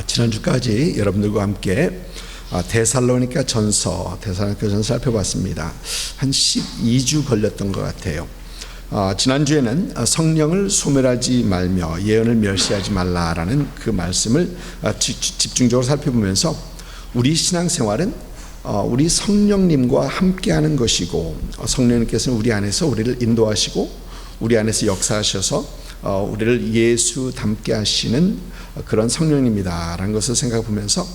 지난주까지 여러분들과 함께 데살로니가 전서 살펴봤습니다. 한 12주 걸렸던 것 같아요. 지난주에는 성령을 소멸하지 말며 예언을 멸시하지 말라라는 그 말씀을 집중적으로 살펴보면서 우리 신앙생활은 우리 성령님과 함께하는 것이고, 성령님께서는 우리 안에서 우리를 인도하시고 우리 안에서 역사하셔서 우리를 예수 닮게 하시는 그런 성령님이다라는 것을 생각해 보면서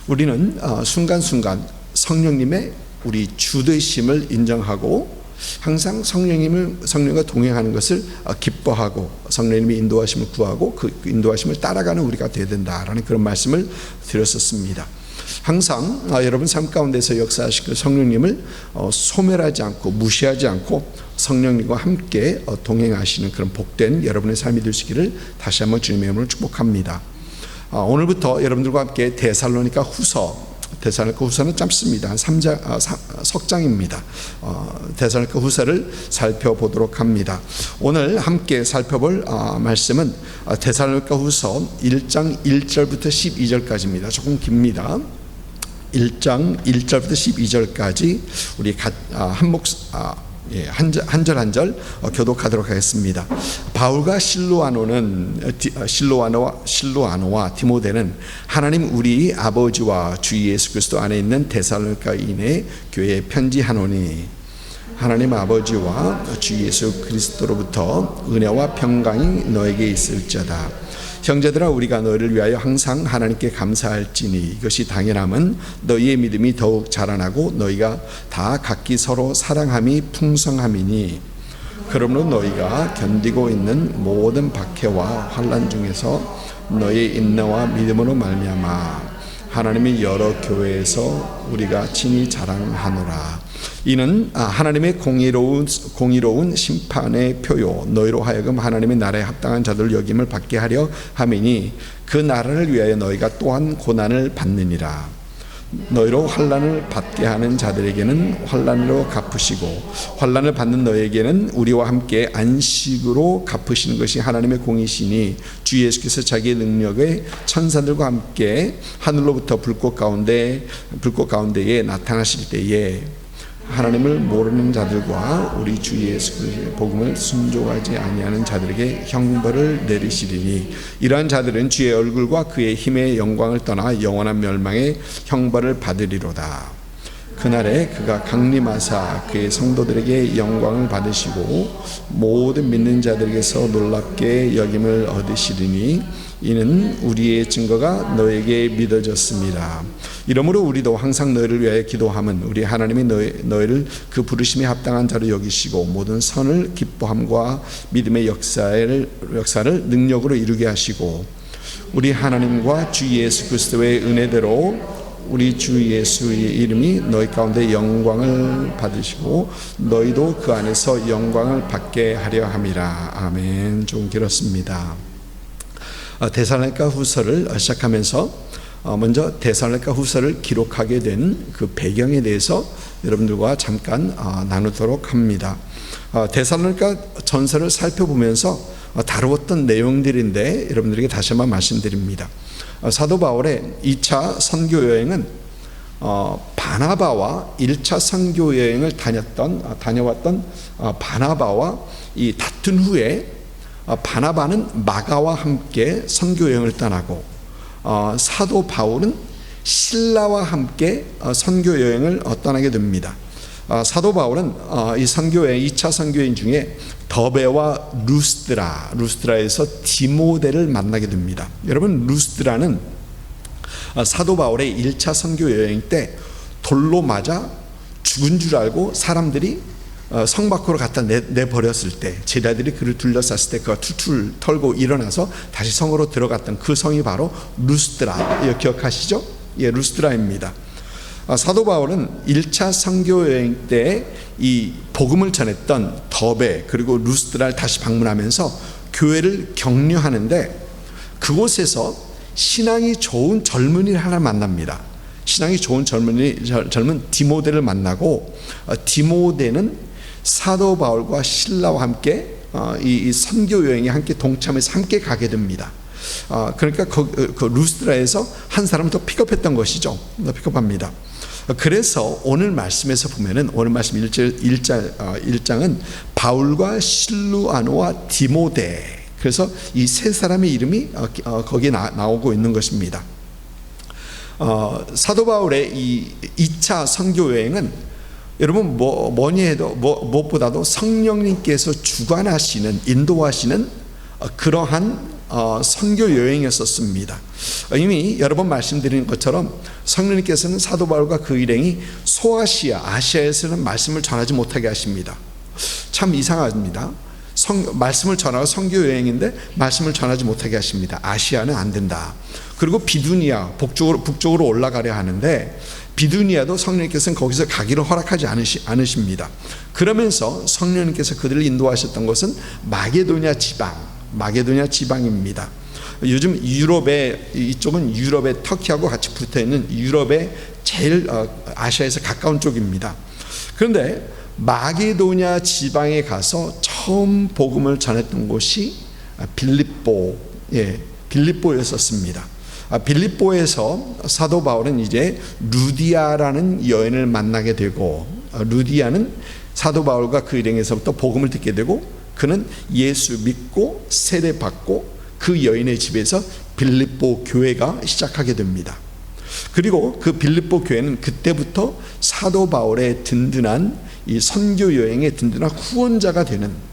우리는 순간순간 성령님의 우리 주되심을 인정하고 항상 성령과 동행하는 것을 기뻐하고 성령님의 인도하심을 구하고 그 인도하심을 따라가는 우리가 되어야 된다라는 그런 말씀을 드렸었습니다. 항상 여러분 삶 가운데서 역사하실 그 성령님을 소멸하지 않고 무시하지 않고 성령님과 함께 동행하시는 그런 복된 여러분의 삶이 될 수 있기를 다시 한번 주님의 이름으로 축복합니다. 오늘부터 여러분들과 함께 데살로니가 후서는 짧습니다. 한 석장입니다. 데살로니가 후서를 살펴보도록 합니다. 오늘 함께 살펴볼 말씀은 데살로니가 후서 1장 1절부터 12절까지입니다. 조금 깁니다. 1장 1절부터 12절까지 우리 한 절 한 절 교독하도록 하겠습니다. 바울과 실로아노와 디모데는 하나님 우리 아버지와 주 예수 그리스도 안에 있는 데살로니가인의 교회에 편지하노니, 하나님 아버지와 주 예수 그리스도로부터 은혜와 평강이 너에게 있을지어다. 형제들아, 우리가 너희를 위하여 항상 하나님께 감사할지니 이것이 당연함은 너희의 믿음이 더욱 자라나고 너희가 다 각기 서로 사랑함이 풍성함이니, 그러므로 너희가 견디고 있는 모든 박해와 환난 중에서 너희의 인내와 믿음으로 말미암아 하나님의 여러 교회에서 우리가 친히 자랑하노라. 이는 하나님의 공의로운 심판의 표요 너희로 하여금 하나님의 나라에 합당한 자들을 여김을 받게 하려 함이니, 그 나라를 위하여 너희가 또한 고난을 받느니라. 너희로 환난을 받게 하는 자들에게는 환난으로 갚으시고 환난을 받는 너희에게는 우리와 함께 안식으로 갚으시는 것이 하나님의 공이시니, 주 예수께서 자기의 능력의 천사들과 함께 하늘로부터 불꽃 가운데에 나타나실 때에 하나님을 모르는 자들과 우리 주 예수 그리스도의 복음을 순종하지 아니하는 자들에게 형벌을 내리시리니, 이러한 자들은 주의 얼굴과 그의 힘의 영광을 떠나 영원한 멸망의 형벌을 받으리로다. 그날에 그가 강림하사 그의 성도들에게 영광을 받으시고 모든 믿는 자들에게서 놀랍게 여김을 얻으시리니, 이는 우리의 증거가 너에게 믿어졌습니다. 이러므로 우리도 항상 너희를 위하여 기도함은 우리 하나님이 너희를 그 부르심에 합당한 자로 여기시고 모든 선을 기뻐함과 믿음의 역사를 능력으로 이루게 하시고, 우리 하나님과 주 예수 그리스도의 은혜대로 우리 주 예수의 이름이 너희 가운데 영광을 받으시고 너희도 그 안에서 영광을 받게 하려 함이라. 아멘. 좀 길었습니다. 데살로니가 후서를 시작하면서 먼저 데살로니가 후서를 기록하게 된 그 배경에 대해서 여러분들과 잠깐 나누도록 합니다. 데살로니가 전서를 살펴보면서 다루었던 내용들인데 여러분들에게 다시 한번 말씀드립니다. 사도 바울의 2차 선교 여행은 바나바와 1차 선교 여행을 다녀왔던 바나바와 이 다툰 후에 바나바는 마가와 함께 선교 여행을 떠나고 사도 바울은 실라와 함께 선교 여행을 떠나게 됩니다. 사도 바울은 이 선교여행 2차 선교여행 중에 더베와 루스드라에서 디모데를 만나게 됩니다. 여러분, 루스드라는 사도 바울의 1차 선교여행 때 돌로 맞아 죽은 줄 알고 사람들이 성 밖으로 갖다 내버렸을 때, 제자들이 그를 둘러쌌을 때 그가 툴툴 털고 일어나서 다시 성으로 들어갔던 그 성이 바로 루스드라. 기억하시죠? 예, 루스드라입니다. 사도 바울은 1차 선교여행 때 이 복음을 전했던 더베 그리고 루스드라를 다시 방문하면서 교회를 격려하는데, 그곳에서 신앙이 좋은 젊은이를 하나 만납니다. 신앙이 좋은 젊은 디모데를 만나고, 디모데는 사도 바울과 실라와 함께 이 선교 여행에 함께 동참해서 함께 가게 됩니다. 그러니까 그 루스드라에서 한 사람을 더 픽업했던 것이죠. 더 픽업합니다. 그래서 오늘 말씀에서 보면은 오늘 말씀 1장은 바울과 실루아노와 디모데, 그래서 이 세 사람의 이름이 거기에 나오고 있는 것입니다. 사도 바울의 이 2차 선교 여행은 여러분 뭐니 해도 무엇보다도 성령님께서 주관하시는, 인도하시는 그러한 선교 여행이었습니다. 이미 여러 번 말씀드린 것처럼 성령님께서는 사도 바울과 그 일행이 아시아에서는 말씀을 전하지 못하게 하십니다. 참 이상합니다. 말씀을 전하고 선교 여행인데 말씀을 전하지 못하게 하십니다. 아시아는 안 된다. 그리고 비두니아 북쪽으로 올라가려 하는데 비두니아도 성령님께서는 거기서 가기를 허락하지 않으십니다. 그러면서 성령님께서 그들을 인도하셨던 것은 마게도냐 지방입니다. 요즘 이쪽은 유럽의 터키하고 같이 붙어 있는 유럽의 제일 아시아에서 가까운 쪽입니다. 그런데 마게도냐 지방에 가서 처음 복음을 전했던 곳이 빌립보였었습니다. 빌립보에서 사도 바울은 이제 루디아라는 여인을 만나게 되고, 루디아는 사도 바울과 그 일행에서부터 복음을 듣게 되고, 그는 예수 믿고 세례 받고 그 여인의 집에서 빌립보 교회가 시작하게 됩니다. 그리고 그 빌립보 교회는 그때부터 사도 바울의 든든한 이 선교 여행의 든든한 후원자가 되는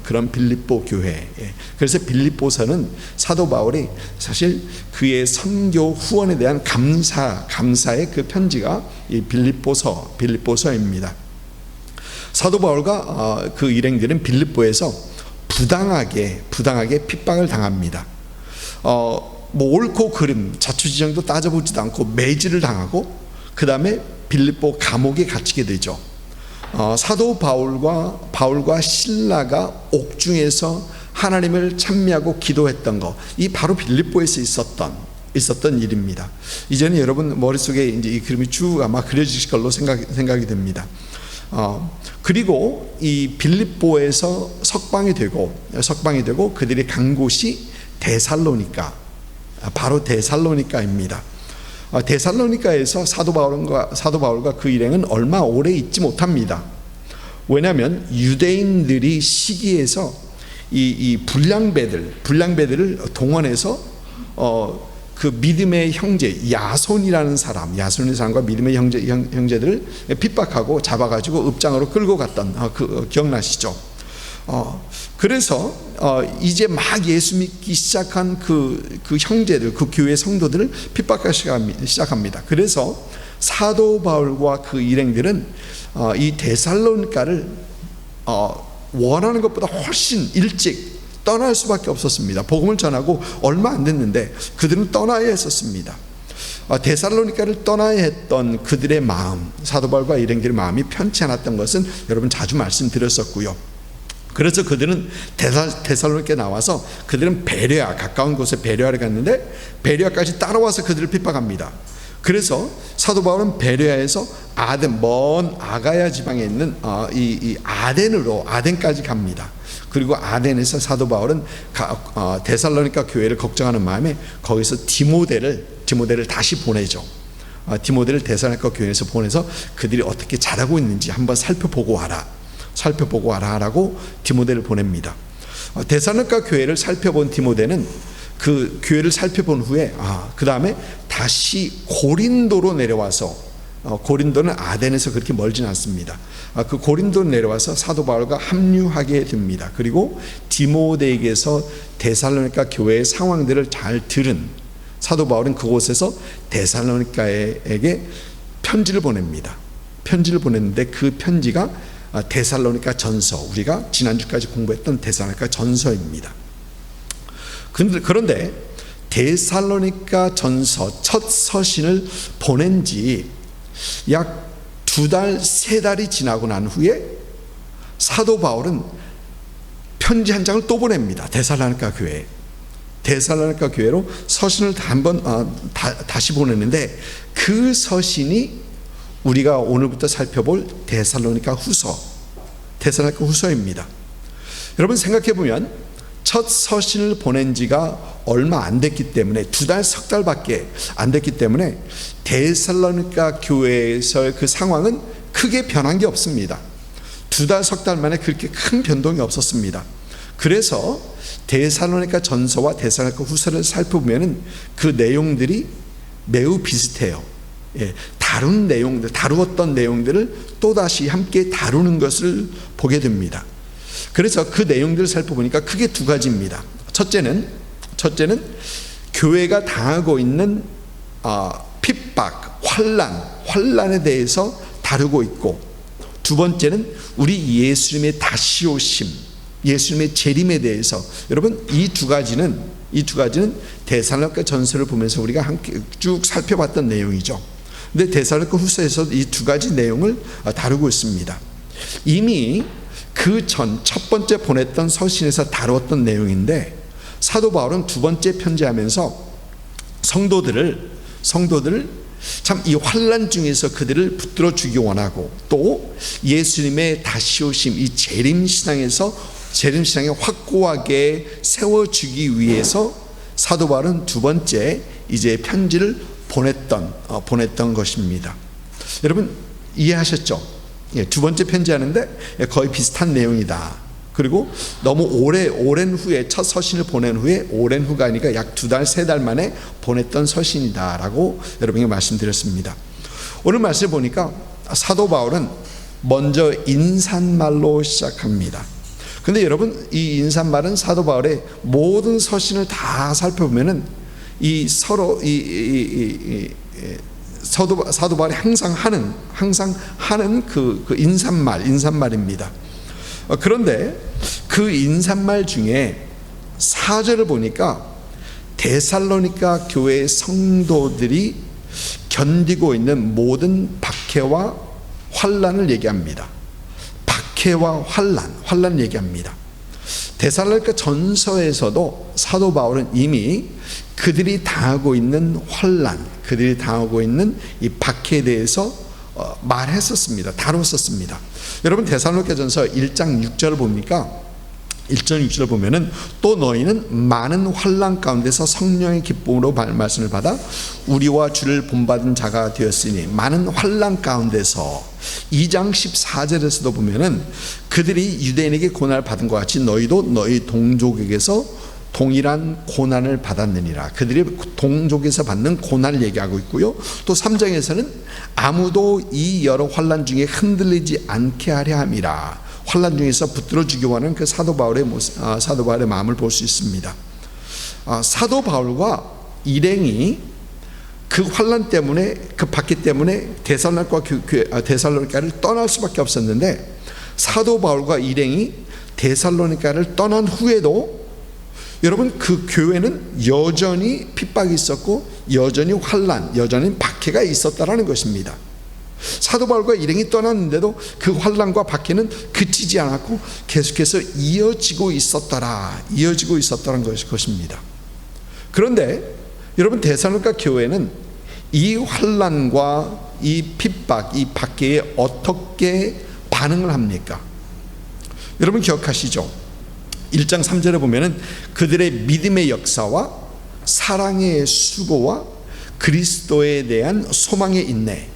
그런 빌립보 교회. 그래서 빌립보서는 사도 바울이 사실 그의 선교 후원에 대한 감사의 그 편지가 이 빌립보서입니다. 사도 바울과 그 일행들은 빌립보에서 부당하게 핍박을 당합니다. 옳고 그름, 자초지종도 따져보지도 않고 매질을 당하고, 그 다음에 빌립보 감옥에 갇히게 되죠. 사도 바울과 실라가 옥중에서 하나님을 찬미하고 기도했던 거, 이 바로 빌립보에서 있었던 일입니다. 이제는 여러분 머릿속에 이제 이 그림이 쭉 아마 그려지실 걸로 생각이 됩니다. 그리고 이 빌립보에서 석방이 되고 그들이 간 곳이 데살로니가, 바로 데살로니가입니다. 데살로니가에서 사도 바울과 그 일행은 얼마 오래 있지 못합니다. 왜냐하면 유대인들이 시기에서 이 불량배들을 동원해서 그 믿음의 형제 야손이라는 사람과 믿음의 형제들을 핍박하고 잡아가지고 읍장으로 끌고 갔던 기억나시죠? 그래서 이제 막 예수 믿기 시작한 그 형제들, 그 교회 성도들을 핍박하기 시작합니다. 그래서 사도 바울과 그 일행들은 이 데살로니가를 원하는 것보다 훨씬 일찍 떠날 수밖에 없었습니다. 복음을 전하고 얼마 안 됐는데 그들은 떠나야 했었습니다. 데살로니가를 떠나야 했던 그들의 마음, 사도 바울과 일행들의 마음이 편치 않았던 것은 여러분 자주 말씀드렸었고요. 그래서 그들은 데살로니가에 나와서 그들은 가까운 곳에 베레아를 갔는데 베레아까지 따라와서 그들을 핍박합니다. 그래서 사도 바울은 베레아에서 먼 아가야 지방에 있는 이 아덴까지 갑니다. 그리고 아덴에서 사도 바울은 데살로니가 교회를 걱정하는 마음에 거기서 디모데를 다시 보내죠. 디모데를 데살로니가 교회에서 보내서 그들이 어떻게 잘하고 있는지 한번 살펴보고 와라라고 디모데를 보냅니다. 데살로니가 교회를 살펴본 디모데는 그 교회를 살펴본 후에 그 다음에 다시 고린도로 내려와서, 고린도는 아덴에서 그렇게 멀진 않습니다. 그 고린도로 내려와서 사도 바울과 합류하게 됩니다. 그리고 디모데에게서 데살로니가 교회의 상황들을 잘 들은 사도 바울은 그곳에서 데살로니가에게 편지를 보냅니다. 편지를 보냈는데 그 편지가 데살로니가 전서, 우리가 지난주까지 공부했던 데살로니가 전서입니다. 그런데 데살로니가 전서 첫 서신을 보낸 지 약 2달, 3달이 지나고 난 후에 사도 바울은 편지 한 장을 또 보냅니다. 데살로니가 교회에. 데살로니가 교회로 서신을 다시 보냈는데 그 서신이 우리가 오늘부터 살펴볼 데살로니가 후서입니다. 여러분 생각해 보면 첫 첫 서신을 보낸 지가 얼마 안 됐기 때문에 2달, 3달밖에 안 됐기 때문에 데살로니가 교회에서의 그 상황은 크게 변한 게 없습니다. 2달, 3달 만에 그렇게 큰 변동이 없었습니다. 그래서 데살로니가 전서와 데살로니가 후서를 살펴보면 그 내용들이 매우 비슷해요. 다루었던 내용들을 또다시 함께 다루는 것을 보게 됩니다. 그래서 그 내용들을 살펴보니까 크게 2가지입니다. 첫째는 교회가 당하고 있는 핍박, 환난에 대해서 다루고 있고, 두 번째는 우리 예수님의 다시 오심, 예수님의 재림에 대해서, 여러분 이 두 가지는 데살로니가 전서를 보면서 우리가 함께 쭉 살펴봤던 내용이죠. 근데 데살로니가 후서에서 이 2가지 내용을 다루고 있습니다. 이미 그 전 첫 번째 보냈던 서신에서 다루었던 내용인데, 사도 바울은 2번째 편지하면서 성도들을 참 이 환난 중에서 그들을 붙들어 주기 원하고, 또 예수님의 다시 오심, 이 재림 신앙에 확고하게 세워주기 위해서 사도 바울은 2번째 이제 편지를 보냈던 것입니다. 여러분 이해하셨죠? 2번째 편지하는데 거의 비슷한 내용이다. 그리고 너무 오랜 후에, 첫 서신을 보낸 후에 오랜 후가 아니라 약 2달, 3달 만에 보냈던 서신이다라고 여러분에게 말씀드렸습니다. 오늘 말씀을 보니까 사도 바울은 먼저 인사말로 시작합니다. 근데 여러분 이 인사말은 사도 바울의 모든 서신을 다 살펴보면은 이 서로 사도 바울이 항상 하는 그 인사말입니다. 그런데 그 인사말 중에 4절을 보니까 데살로니가 교회의 성도들이 견디고 있는 모든 박해와 환난을 얘기합니다. 박해와 환난 얘기합니다. 데살로니가 전서에서도 사도 바울은 이미 그들이 당하고 있는 환난, 그들이 당하고 있는 이 박해에 대해서 말했었습니다. 다뤘었습니다. 여러분 데살로니가 전서 1장 6절을 봅니까? 1절 6절을 보면은 또 너희는 많은 환난 가운데서 성령의 기쁨으로 말씀을 받아 우리와 주를 본받은 자가 되었으니, 많은 환난 가운데서 2장 14절에서도 보면은 그들이 유대인에게 고난을 받은 것 같이 너희도 너희 동족에게서 동일한 고난을 받았느니라. 그들이 동족에서 받는 고난을 얘기하고 있고요. 또 3장에서는 아무도 이 여러 환난 중에 흔들리지 않게 하려 함이라. 환난 중에서 붙들어 주기 원하는 그 사도 바울의 마음을 볼 수 있습니다. 사도 바울과 일행이 그 환난 때문에, 그 박해 때문에 데살로니가를 떠날 수밖에 없었는데, 사도 바울과 일행이 데살로니가를 떠난 후에도 여러분 그 교회는 여전히 핍박이 있었고, 여전히 환난, 여전히 박해가 있었다라는 것입니다. 사도 바울과 일행이 떠났는데도 그 환난과 박해는 그치지 않았고 계속해서 이어지고 있었다는 것입니다. 그런데 여러분 데살로니가 교회는 이 환난과 이 핍박, 이 박해에 어떻게 반응을 합니까? 여러분 기억하시죠? 1장 3절에 보면은 그들의 믿음의 역사와 사랑의 수고와 그리스도에 대한 소망의 인내,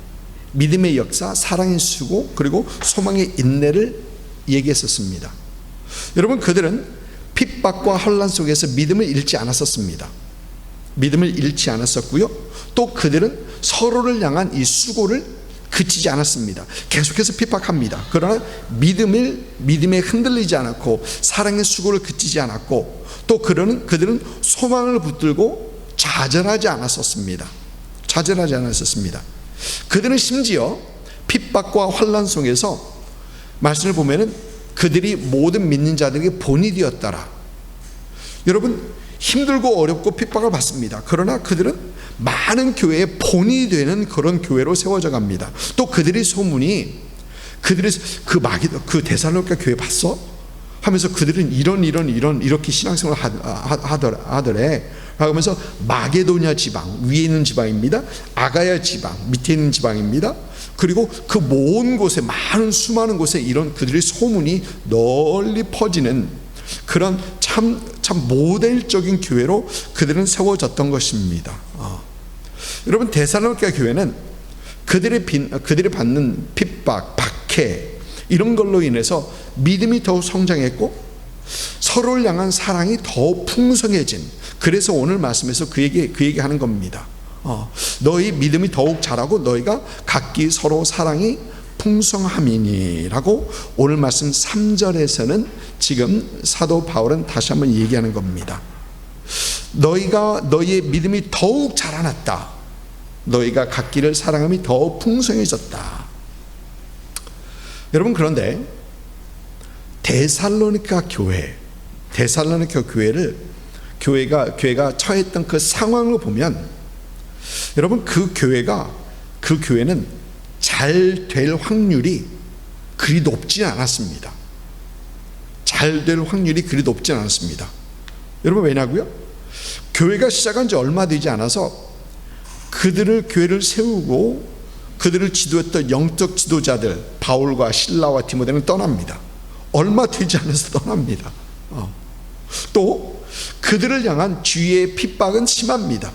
믿음의 역사, 사랑의 수고, 그리고 소망의 인내를 얘기했었습니다. 여러분 그들은 핍박과 혼란 속에서 믿음을 잃지 않았었습니다. 믿음을 잃지 않았었고요. 또 그들은 서로를 향한 이 수고를 그치지 않았습니다. 계속해서 핍박합니다. 그러나 믿음에 흔들리지 않았고 사랑의 수고를 그치지 않았고, 또 그들은 소망을 붙들고 좌절하지 않았었습니다. 그들은 심지어 핍박과 환난 속에서 말씀을 보면은 그들이 모든 믿는 자들에게 본이 되었더라. 여러분 힘들고 어렵고 핍박을 받습니다. 그러나 그들은 많은 교회의 본이 되는 그런 교회로 세워져 갑니다. 또 그들의 소문이, 그 데살로니가 교회 봤어? 하면서 그들은 이렇게 신앙생활을 하더래. 하면서 마게도냐 지방, 위에 있는 지방입니다. 아가야 지방, 밑에 있는 지방입니다. 그리고 그 먼 곳에, 수많은 곳에 이런 그들의 소문이 널리 퍼지는 그런 참 참 모델적인 교회로 그들은 세워졌던 것입니다. 여러분, 데살로니가 교회는 그들이 받는 핍박, 박해 이런 걸로 인해서 믿음이 더욱 성장했고 서로를 향한 사랑이 더 풍성해진, 그래서 오늘 말씀에서 그 얘기하는 겁니다. 너희 믿음이 더욱 자라고 너희가 각기 서로 사랑이 풍성함이니라고 오늘 말씀 3절에서는 지금 사도 바울은 다시 한번 얘기하는 겁니다. 너희의 믿음이 더욱 자라났다. 너희가 각기를 사랑함이 더 풍성해졌다. 여러분, 그런데 데살로니가 교회를 교회가 처했던 그 상황을 보면 여러분, 그 교회는 잘 될 확률이 그리 높지 않았습니다. 잘 될 확률이 그리 높지 않았습니다. 여러분, 왜냐고요? 교회가 시작한 지 얼마 되지 않아서 교회를 세우고 그들을 지도했던 영적 지도자들 바울과 실라와 디모데는 떠납니다. 얼마 되지 않아서 떠납니다. 또 그들을 향한 주위의 핍박은 심합니다.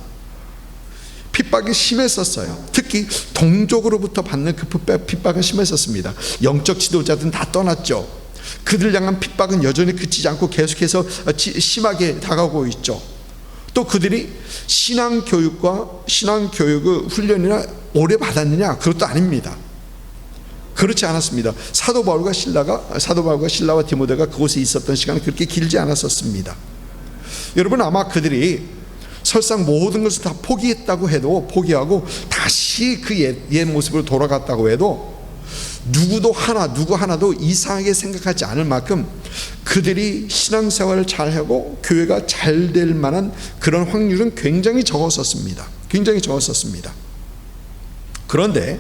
핍박이 심했었어요. 특히 동족으로부터 받는 그 핍박은 심했었습니다. 영적 지도자들은 다 떠났죠. 그들 향한 핍박은 여전히 그치지 않고 계속해서 심하게 다가오고 있죠. 또 그들이 신앙교육의 훈련이나 오래 받았느냐? 그것도 아닙니다. 그렇지 않았습니다. 사도 바울과 실라와 디모데가 그곳에 있었던 시간은 그렇게 길지 않았었습니다. 여러분, 아마 그들이 설상 모든 것을 다 포기하고 다시 그 옛 모습으로 돌아갔다고 해도 누구 하나도 이상하게 생각하지 않을 만큼 그들이 신앙생활을 잘하고 교회가 잘 될 만한 그런 확률은 굉장히 적었었습니다. 그런데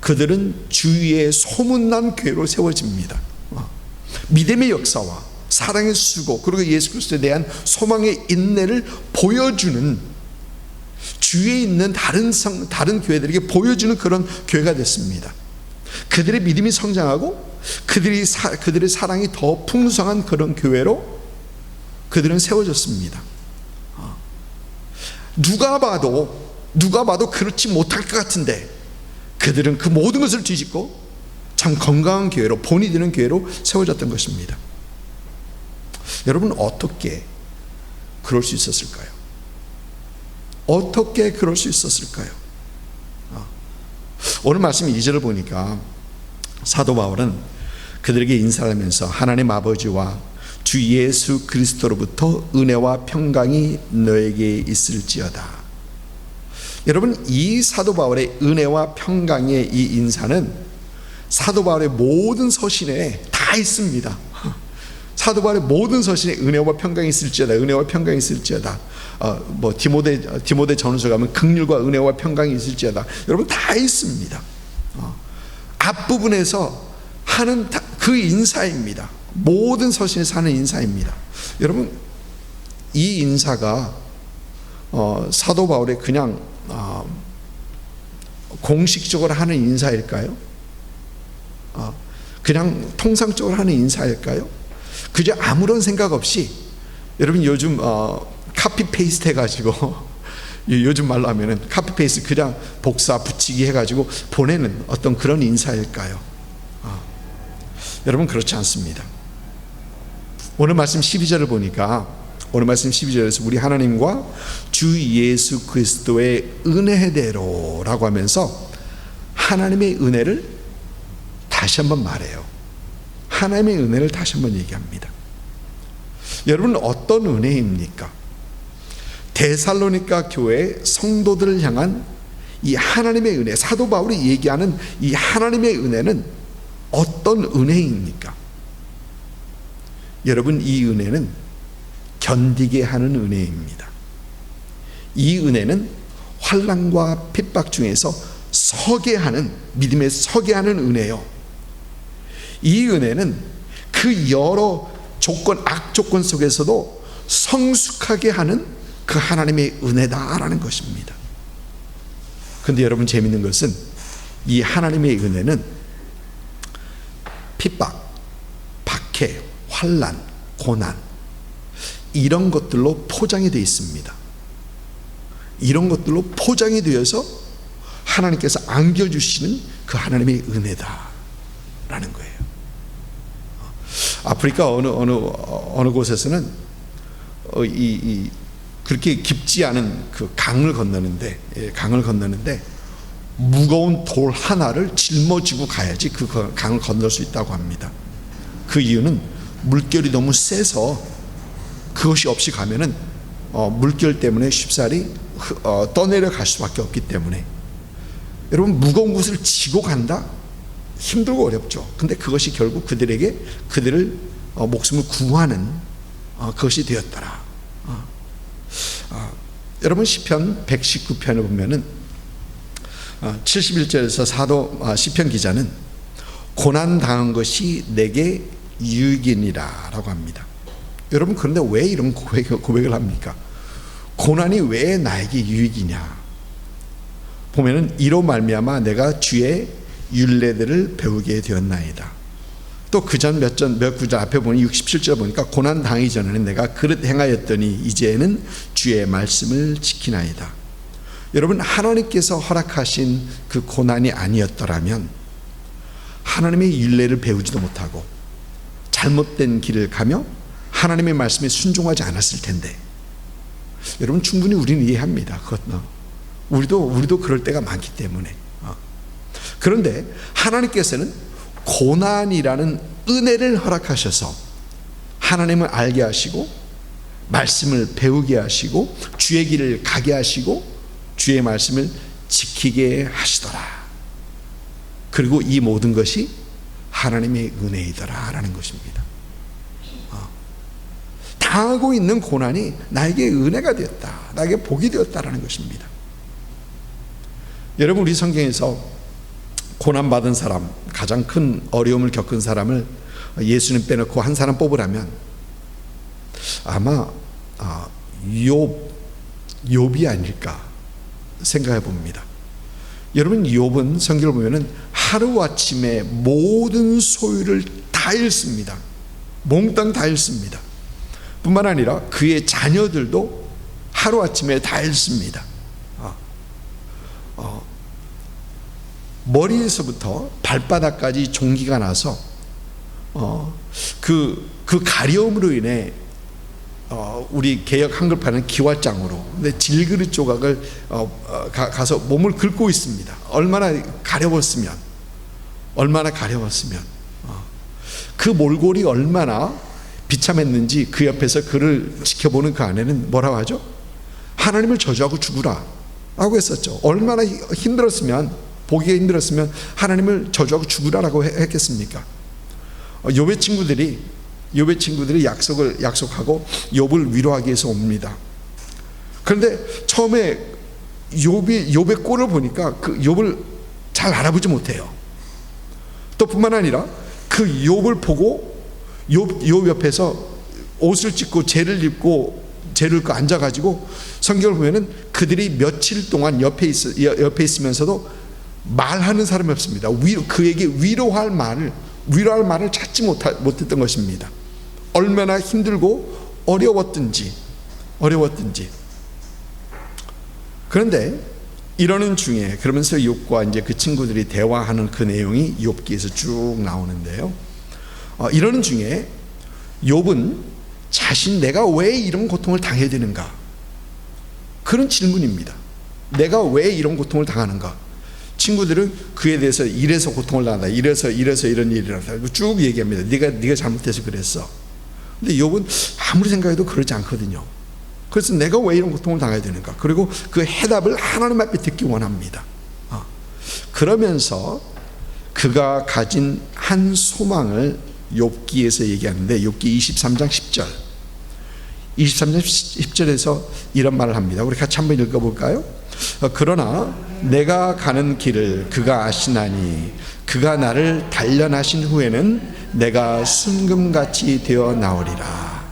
그들은 주위에 소문난 교회로 세워집니다. 믿음의 역사와 사랑의 수고, 그리고 예수 그리스도에 대한 소망의 인내를 보여주는, 주위에 있는 다른 교회들에게 보여주는 그런 교회가 됐습니다. 그들의 믿음이 성장하고 그들의 사랑이 더 풍성한 그런 교회로 그들은 세워졌습니다. 누가 봐도 그렇지 못할 것 같은데 그들은 그 모든 것을 뒤집고 참 건강한 교회로, 본이 되는 교회로 세워졌던 것입니다. 여러분, 어떻게 그럴 수 있었을까요? 오늘 말씀 2절을 보니까 사도 바울은 그들에게 인사를 하면서 하나님 아버지와 주 예수 그리스도로부터 은혜와 평강이 너에게 있을지어다. 여러분, 이 사도 바울의 은혜와 평강의 이 인사는 사도 바울의 모든 서신에 다 있습니다. 사도 바울의 모든 서신에 은혜와 평강이 있을지어다, 디모데 전후서 가면 긍휼과 은혜와 평강이 있을지어다. 여러분, 다 있습니다. 앞부분에서 하는 그 인사입니다. 모든 서신에서 하는 인사입니다. 여러분, 이 인사가 사도 바울의 그냥 공식적으로 하는 인사일까요? 그냥 통상적으로 하는 인사일까요? 그저 아무런 생각 없이, 여러분 요즘 카피 페이스트 해가지고 요즘 말로 하면은 카피 페이스트 그냥 복사 붙이기 해가지고 보내는 어떤 그런 인사일까요? 여러분, 그렇지 않습니다. 오늘 말씀 12절을 보니까 오늘 말씀 12절에서 우리 하나님과 주 예수 그리스도의 은혜대로라고 하면서 하나님의 은혜를 다시 한번 말해요. 하나님의 은혜를 다시 한번 얘기합니다. 여러분, 어떤 은혜입니까? 데살로니가 교회 성도들을 향한 이 하나님의 은혜, 사도 바울이 얘기하는 이 하나님의 은혜는 어떤 은혜입니까? 여러분, 이 은혜는 견디게 하는 은혜입니다. 이 은혜는 환난과 핍박 중에서 서게 하는, 믿음에 서게 하는 은혜요. 이 은혜는 그 여러 악조건 속에서도 성숙하게 하는 그 하나님의 은혜다라는 것입니다. 그런데 여러분, 재밌는 것은 이 하나님의 은혜는 핍박, 박해, 환난, 고난, 이런 것들로 포장이 되어 있습니다. 이런 것들로 포장이 되어서 하나님께서 안겨주시는 그 하나님의 은혜다라는 거예요. 아프리카 어느 곳에서는 그렇게 깊지 않은 그 강을 건너는데 무거운 돌 하나를 짊어지고 가야지 그 강을 건널 수 있다고 합니다. 그 이유는 물결이 너무 세서 그것이 없이 가면은 물결 때문에 쉽사리 떠내려 갈 수밖에 없기 때문에. 여러분, 무거운 것을 지고 간다? 힘들고 어렵죠. 근데 그것이 결국 그들을 목숨을 구하는 그것이 되었더라. 여러분, 시편 119편을 보면은 71절에서 사도 시편 기자는 고난 당한 것이 내게 유익이니라 라고 합니다. 여러분, 그런데 왜 이런 고백을 합니까? 고난이 왜 나에게 유익이냐? 보면은 이로 말미암아 내가 주의 율례들을 배우게 되었나이다. 또 그 전 몇 구절 앞에 보니 67절 보니까 고난 당하기 전에는 내가 그릇 행하였더니 이제는 주의 말씀을 지키나이다. 여러분, 하나님께서 허락하신 그 고난이 아니었더라면 하나님의 율례를 배우지도 못하고 잘못된 길을 가며 하나님의 말씀에 순종하지 않았을 텐데. 여러분, 충분히 우리는 이해합니다. 그것도 우리도 그럴 때가 많기 때문에. 그런데 하나님께서는 고난이라는 은혜를 허락하셔서 하나님을 알게 하시고 말씀을 배우게 하시고 주의 길을 가게 하시고 주의 말씀을 지키게 하시더라. 그리고 이 모든 것이 하나님의 은혜이더라 라는 것입니다. 당하고 있는 고난이 나에게 은혜가 되었다, 나에게 복이 되었다라는 것입니다. 여러분, 우리 성경에서 고난받은 사람, 가장 큰 어려움을 겪은 사람을 예수님 빼놓고 한 사람 뽑으라면 아마 욥이 아닐까 생각해 봅니다. 여러분, 욥은 성경을 보면은 하루아침에 모든 소유를 다 잃습니다. 몽땅 다 잃습니다. 뿐만 아니라 그의 자녀들도 하루아침에 다 잃습니다. 머리에서부터 발바닥까지 종기가 나서 그 가려움으로 인해 우리 개역 한글판은 기왓장으로, 근데 질그릇 조각을 가서 몸을 긁고 있습니다. 얼마나 가려웠으면 그 몰골이 얼마나 비참했는지 그 옆에서 그를 지켜보는 그 아내는 뭐라고 하죠? 하나님을 저주하고 죽으라 라고 했었죠. 얼마나 보기가 힘들었으면 하나님을 저주하고 죽으라라고 했겠습니까? 욥의 친구들이 약속하고 욥을 위로하기 위해서 옵니다. 그런데 처음에 욥의 꼴을 보니까 그 욥을 잘 알아보지 못해요. 또 뿐만 아니라 그 욥을 보고 욥 옆에서 옷을 찢고 재를 입고 앉아가지고 성경을 보면은 그들이 며칠 동안 옆에 있으면서도 말하는 사람이 없습니다. 그에게 위로할 말을 찾지 못했던 것입니다. 얼마나 힘들고 어려웠든지. 그런데 이러는 중에, 그러면서 욥과 이제 그 친구들이 대화하는 그 내용이 욥기에서 쭉 나오는데요. 이러는 중에 욥은 내가 왜 이런 고통을 당해야 되는가? 그런 질문입니다. 내가 왜 이런 고통을 당하는가? 친구들은 그에 대해서 이래서 고통을 당한다, 이래서 이런 일이라고 쭉 얘기합니다. 네가 잘못해서 그랬어. 근데 욥은 아무리 생각해도 그러지 않거든요. 그래서 내가 왜 이런 고통을 당해야 되는가? 그리고 그 해답을 하나님 앞에 듣기 원합니다. 그러면서 그가 가진 한 소망을 욥기에서 얘기하는데, 욥기 23장 10절에서 이런 말을 합니다. 우리 같이 한번 읽어볼까요? 그러나 내가 가는 길을 그가 아시나니 그가 나를 단련하신 후에는 내가 순금같이 되어 나오리라.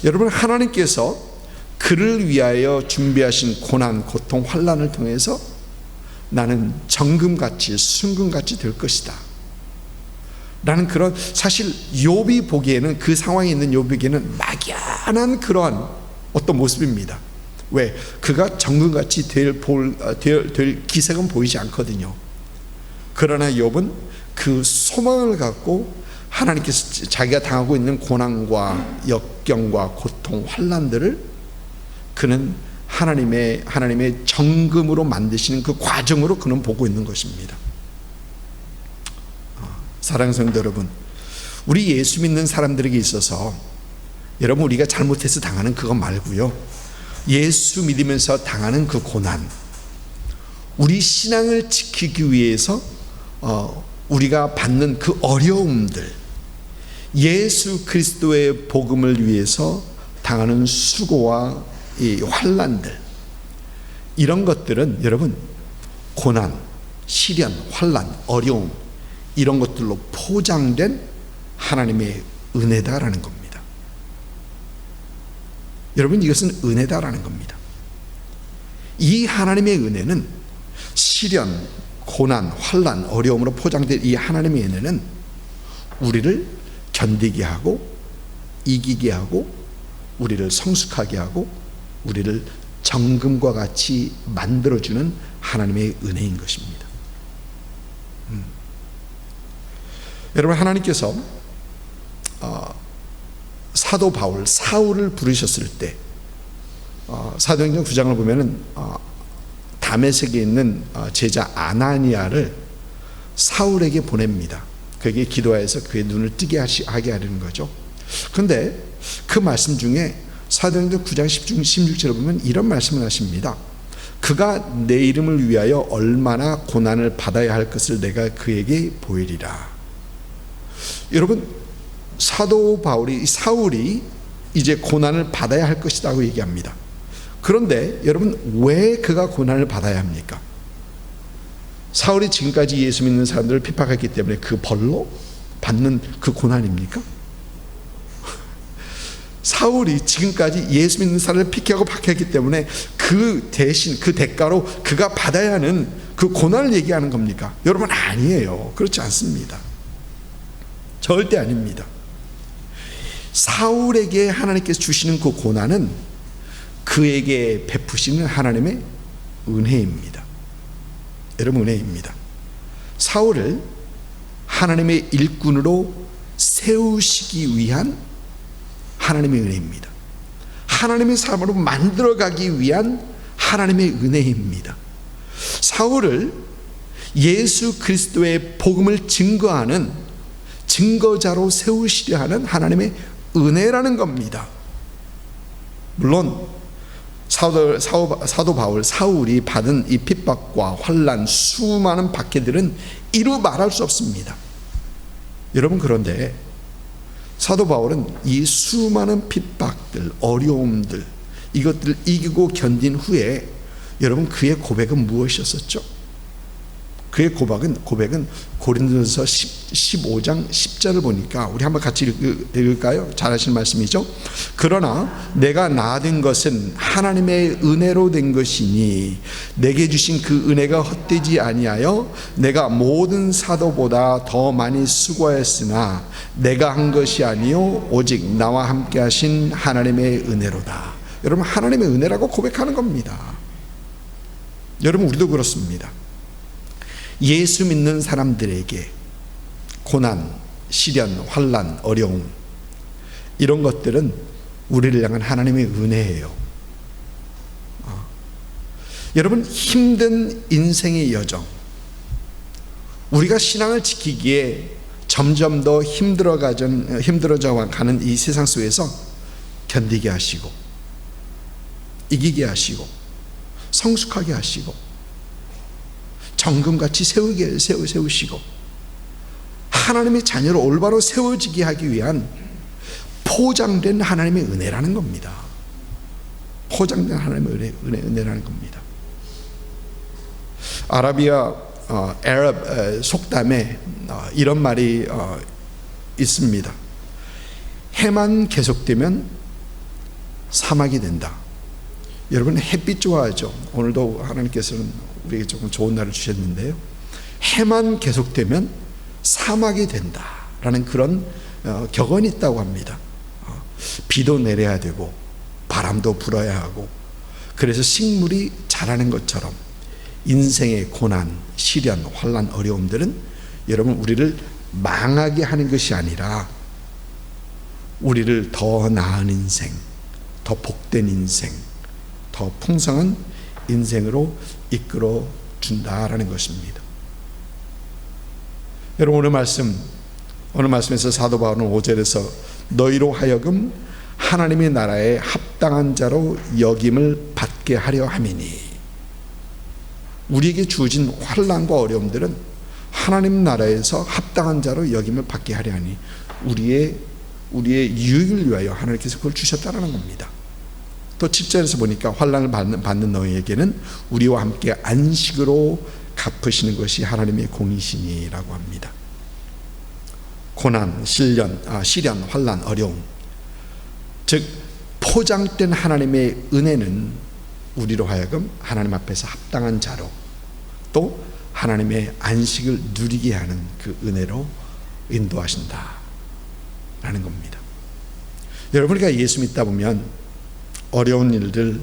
여러분, 하나님께서 그를 위하여 준비하신 고난, 고통, 환난을 통해서 나는 정금같이 순금같이 될 것이다 라는 그런, 사실 욥이 보기에는, 그 상황에 있는 욥이 보기에는 막연한 그러한 어떤 모습입니다. 왜? 그가 정금같이 될 기색은 보이지 않거든요. 그러나 욥은 그 소망을 갖고 하나님께서 자기가 당하고 있는 고난과 역경과 고통, 환난들을 그는 하나님의 정금으로 만드시는 그 과정으로 그는 보고 있는 것입니다. 사랑하는 성도 여러분, 우리 예수 믿는 사람들에게 있어서 여러분, 우리가 잘못해서 당하는 그것 말고요, 예수 믿으면서 당하는 그 고난, 우리 신앙을 지키기 위해서 우리가 받는 그 어려움들, 예수 그리스도의 복음을 위해서 당하는 수고와 이 환난들, 이런 것들은 여러분, 고난, 시련, 환난, 어려움, 이런 것들로 포장된 하나님의 은혜다라는 겁니다. 여러분, 이것은 은혜다라는 겁니다. 이 하나님의 은혜는, 시련, 고난, 환난, 어려움으로 포장된 이 하나님의 은혜는 우리를 견디게 하고 이기게 하고 우리를 성숙하게 하고 우리를 정금과 같이 만들어주는 하나님의 은혜인 것입니다. 여러분, 하나님께서 사도 바울, 사울을 부르셨을 때 사도행전 9장을 보면은 다메섹에 있는 제자 아나니아를 사울에게 보냅니다. 그에게 기도하여서 그의 눈을 뜨게 하게 하려는 거죠. 그런데 그 말씀 중에 사도행전 9장 16절을 보면 이런 말씀을 하십니다. 그가 내 이름을 위하여 얼마나 고난을 받아야 할 것을 내가 그에게 보이리라. 여러분, 사도 바울이, 사울이 이제 고난을 받아야 할 것이라고 얘기합니다. 그런데 여러분, 왜 그가 고난을 받아야 합니까? 사울이 지금까지 예수 믿는 사람들을 핍박했기 때문에 그 벌로 받는 그 고난입니까? 사울이 지금까지 예수 믿는 사람을 핍박하고 박해했기 때문에 그 대신, 그 대가로 그가 받아야 하는 그 고난을 얘기하는 겁니까? 여러분, 아니에요. 그렇지 않습니다. 절대 아닙니다. 사울에게 하나님께서 주시는 그 고난은 그에게 베푸시는 하나님의 은혜입니다. 여러분, 은혜입니다. 사울을 하나님의 일꾼으로 세우시기 위한 하나님의 은혜입니다. 하나님의 사람으로 만들어가기 위한 하나님의 은혜입니다. 사울을 예수 그리스도의 복음을 증거하는 증거자로 세우시려 하는 하나님의 은혜라는 겁니다. 물론 사도 바울, 사울이 받은 이 핍박과 환난, 수많은 박해들은 이루 말할 수 없습니다. 여러분, 그런데 사도 바울은 이 수많은 핍박들, 어려움들, 이것들을 이기고 견딘 후에 여러분, 그의 고백은 무엇이었었죠? 그의 고백은 고린도전서 15장 10절을 보니까 우리 한번 같이 읽을까요? 잘 아시는 말씀이죠. 그러나 내가 나된 것은 하나님의 은혜로 된 것이니 내게 주신 그 은혜가 헛되지 아니하여 내가 모든 사도보다 더 많이 수고하였으나 내가 한 것이 아니요 오직 나와 함께 하신 하나님의 은혜로다. 여러분, 하나님의 은혜라고 고백하는 겁니다. 여러분, 우리도 그렇습니다. 예수 믿는 사람들에게 고난, 시련, 환난, 어려움, 이런 것들은 우리를 향한 하나님의 은혜예요. 여러분, 힘든 인생의 여정, 우리가 신앙을 지키기에 점점 더 힘들어져 가는 이 세상 속에서 견디게 하시고 이기게 하시고 성숙하게 하시고 정금같이 세우시고 하나님의 자녀로 올바로 세워지게 하기 위한 포장된 하나님의 은혜라는 겁니다. 포장된 하나님의 은혜라는 겁니다. 아라비아 아랍 속담에 이런 말이 있습니다. 해만 계속되면 사막이 된다. 여러분, 햇빛 좋아하죠? 오늘도 하나님께서는 우리에게 조금 좋은 날을 주셨는데요, 해만 계속되면 사막이 된다 라는 그런 격언이 있다고 합니다. 비도 내려야 되고 바람도 불어야 하고, 그래서 식물이 자라는 것처럼 인생의 고난, 시련, 환난, 어려움들은 여러분 우리를 망하게 하는 것이 아니라 우리를 더 나은 인생, 더 복된 인생, 더 풍성한 인생으로 이끌어 준다라는 것입니다. 여러분 오늘 말씀에서 사도 바울은 5절에서 너희로 하여금 하나님의 나라에 합당한 자로 여김을 받게 하려 함이니, 우리에게 주어진 환난과 어려움들은 하나님 나라에서 합당한 자로 여김을 받게 하려 하니 우리의 유익을 위하여 하나님께서 그걸 주셨다는 겁니다. 또 7절에서 보니까 환난을 받는 너희에게는 우리와 함께 안식으로 갚으시는 것이 하나님의 공이시니라고 합니다. 고난, 시련, 환난, 어려움, 즉 포장된 하나님의 은혜는 우리로 하여금 하나님 앞에서 합당한 자로, 또 하나님의 안식을 누리게 하는 그 은혜로 인도하신다 라는 겁니다. 여러분, 우리가 예수 믿다 보면 어려운 일들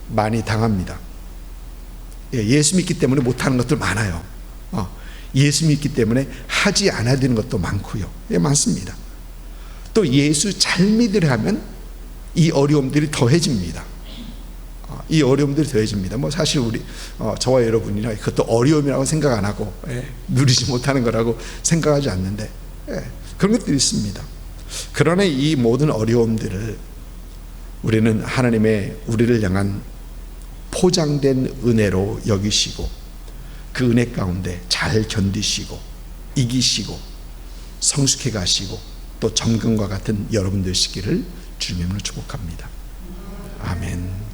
많이 당합니다. 예수 믿기 때문에 못하는 것들 많아요. 예수 믿기 때문에 하지 않아야 되는 것도 많고요. 많습니다. 또 예수 잘 믿으려 하면 이 어려움들이 더해집니다. 이 어려움들이 더해집니다. 사실 저와 여러분이나 그것도 어려움이라고 생각 안 하고 누리지 못하는 거라고 생각하지 않는데 그런 것들이 있습니다. 그러나 이 모든 어려움들을 우리는 하나님의 우리를 향한 포장된 은혜로 여기시고 그 은혜 가운데 잘 견디시고 이기시고 성숙해 가시고 또 정금과 같은 여러분 되시기를 주님으로 축복합니다. 아멘.